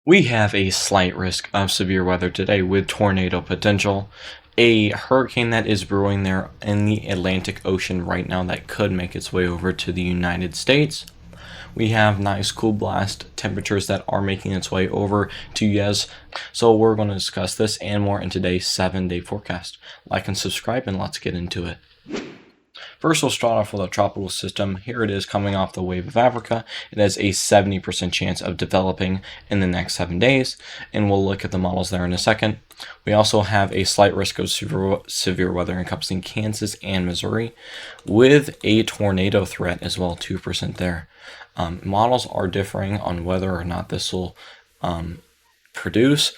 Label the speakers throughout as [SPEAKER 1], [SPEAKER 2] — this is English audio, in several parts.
[SPEAKER 1] We have a slight risk of severe weather today with tornado potential. A hurricane that is brewing there in the Atlantic Ocean right now that could make its way over to the United States. We have nice cool blast temperatures that are making its way over to US. So we're going to discuss this and more in today's 7-day forecast. Like and subscribe and let's get into it. First, we'll start off with a tropical system. Here it is coming off the wave of Africa. It has a 70% chance of developing in the next 7 days, and we'll look at the models there in a second. We also have a slight risk of severe weather encompassing Kansas and Missouri, with a tornado threat as well, 2% there. Models are differing on whether or not this will produce.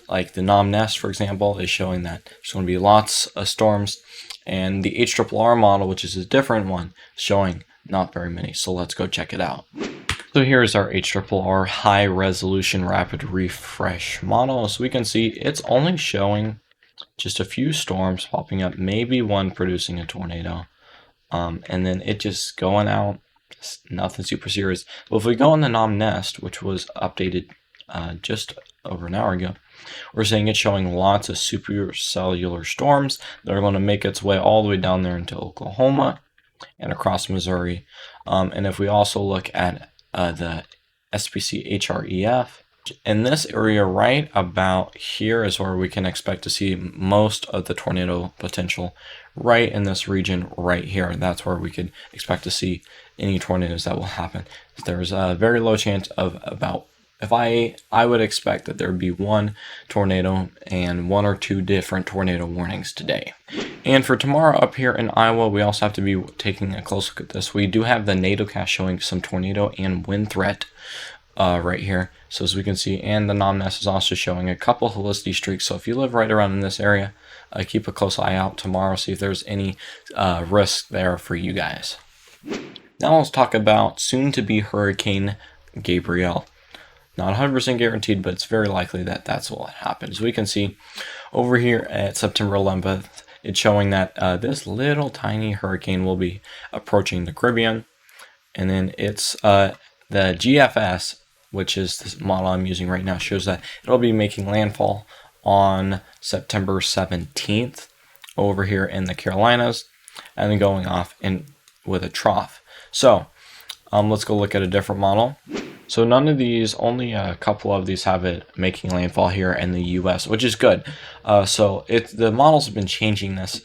[SPEAKER 1] Like the NOM-NEST, for example, is showing that there's going to be lots of storms, and the HRRR model, which is a different one, showing not very many. So let's go check it out. So here's our HRRR high resolution rapid refresh model. So we can see it's only showing just a few storms popping up, maybe one producing a tornado, and then it just going out. Nothing super serious. But if we go on the NOM-NEST, which was updated just over an hour ago, we're seeing it showing lots of supercellular storms that are going to make its way all the way down there into Oklahoma and across Missouri. And if we also look at the SPC HREF, in this area right about here is where we can expect to see most of the tornado potential, right in this region right here. That's where we could expect to see any tornadoes that will happen. There's a very low chance of about, if I would expect that there would be one tornado and one or two different tornado warnings today. And for tomorrow up here in Iowa, we also have to be taking a close look at this. We do have the NATOcast showing some tornado and wind threat right here. So as we can see, and the NOM-NEST is also showing a couple helicity streaks. So if you live right around in this area, keep a close eye out tomorrow, see if there's any risk there for you guys. Now let's talk about soon-to-be Hurricane Gabrielle. Not 100% guaranteed, but it's very likely that that's what happens. We can see over here at September 11th, it's showing that this little tiny hurricane will be approaching the Caribbean. And then it's the GFS, which is this model I'm using right now, shows that it'll be making landfall on September 17th over here in the Carolinas, and then going off in with a trough. So let's go look at a different model. So none of these, only a couple of these have it making landfall here in the US, which is good. So the models have been changing this,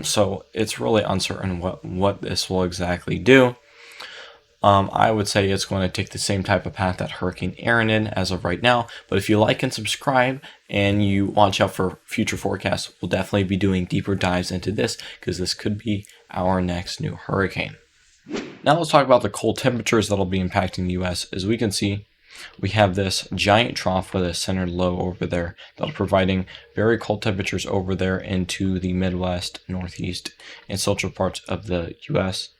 [SPEAKER 1] so it's really uncertain what this will exactly do. I would say it's going to take the same type of path that Hurricane Erin did as of right now. But if you like and subscribe and you watch out for future forecasts, we'll definitely be doing deeper dives into this because this could be our next new hurricane. Now let's talk about the cold temperatures that'll be impacting the U.S. As we can see, we have this giant trough with a centered low over there that'll providing very cold temperatures over there into the Midwest, Northeast, and central parts of the U.S.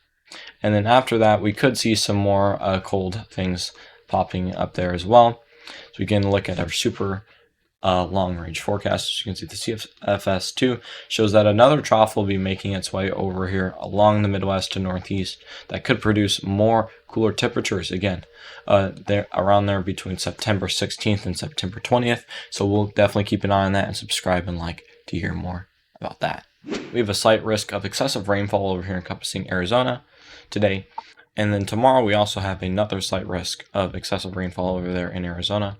[SPEAKER 1] And then after that, we could see some more cold things popping up there as well. So we can look at our super long-range forecast. As you can see, the CFS2 shows that another trough will be making its way over here along the Midwest to Northeast that could produce more cooler temperatures again. They're around there between September 16th and September 20th. So we'll definitely keep an eye on that and subscribe and like to hear more about that. We have a slight risk of excessive rainfall over here encompassing Arizona today. And then tomorrow we also have another slight risk of excessive rainfall over there in Arizona.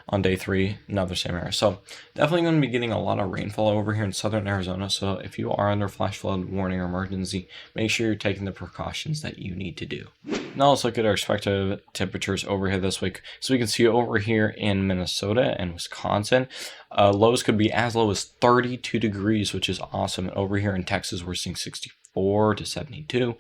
[SPEAKER 1] On day 3, another same area. So definitely going to be getting a lot of rainfall over here in southern Arizona. So if you are under flash flood warning or emergency, make sure you're taking the precautions that you need to do. Now let's look at our expected temperatures over here this week. So we can see over here in Minnesota and Wisconsin, lows could be as low as 32 degrees, which is awesome. And over here in Texas, we're seeing 64 to 72.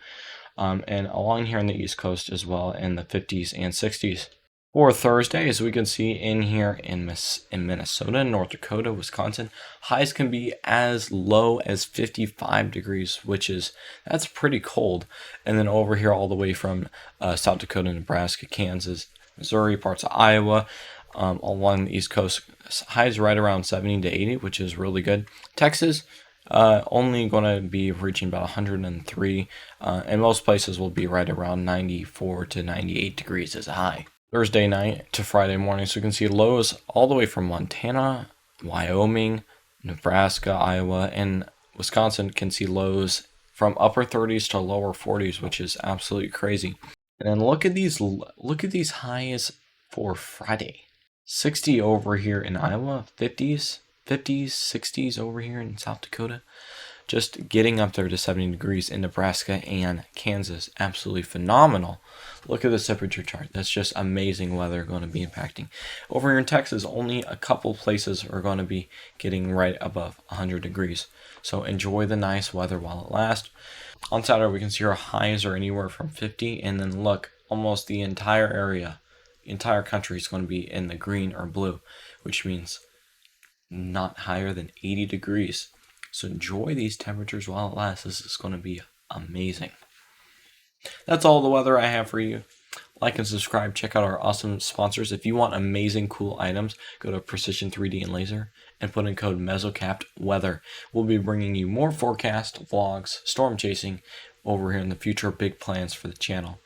[SPEAKER 1] And along here on the East Coast as well in the 50s and 60s. For Thursday, as we can see in here in Minnesota, North Dakota, Wisconsin, highs can be as low as 55 degrees, that's pretty cold. And then over here all the way from South Dakota, Nebraska, Kansas, Missouri, parts of Iowa, along the East Coast, highs right around 70 to 80, which is really good. Texas, only going to be reaching about 103, and most places will be right around 94 to 98 degrees as a high. Thursday night to Friday morning. So you can see lows all the way from Montana, Wyoming, Nebraska, Iowa, and Wisconsin can see lows from upper 30s to lower 40s, which is absolutely crazy. And then look at these highs for Friday. 60 over here in Iowa, 50s, 60s over here in South Dakota. Just getting up there to 70 degrees in Nebraska and Kansas. Absolutely phenomenal. Look at the temperature chart. That's just amazing weather going to be impacting. Over here in Texas, only a couple places are going to be getting right above 100 degrees. So enjoy the nice weather while it lasts. On Saturday, we can see our highs are anywhere from 50, and then look, almost the entire area, the entire country is going to be in the green or blue, which means not higher than 80 degrees. So enjoy these temperatures while it lasts. This is going to be amazing. That's all the weather I have for you. Like and subscribe. Check out our awesome sponsors. If you want amazing, cool items, go to Precision 3D and Laser and put in code MESOCAPTWEATHER. We'll be bringing you more forecast, vlogs, storm chasing over here in the future. Big plans for the channel.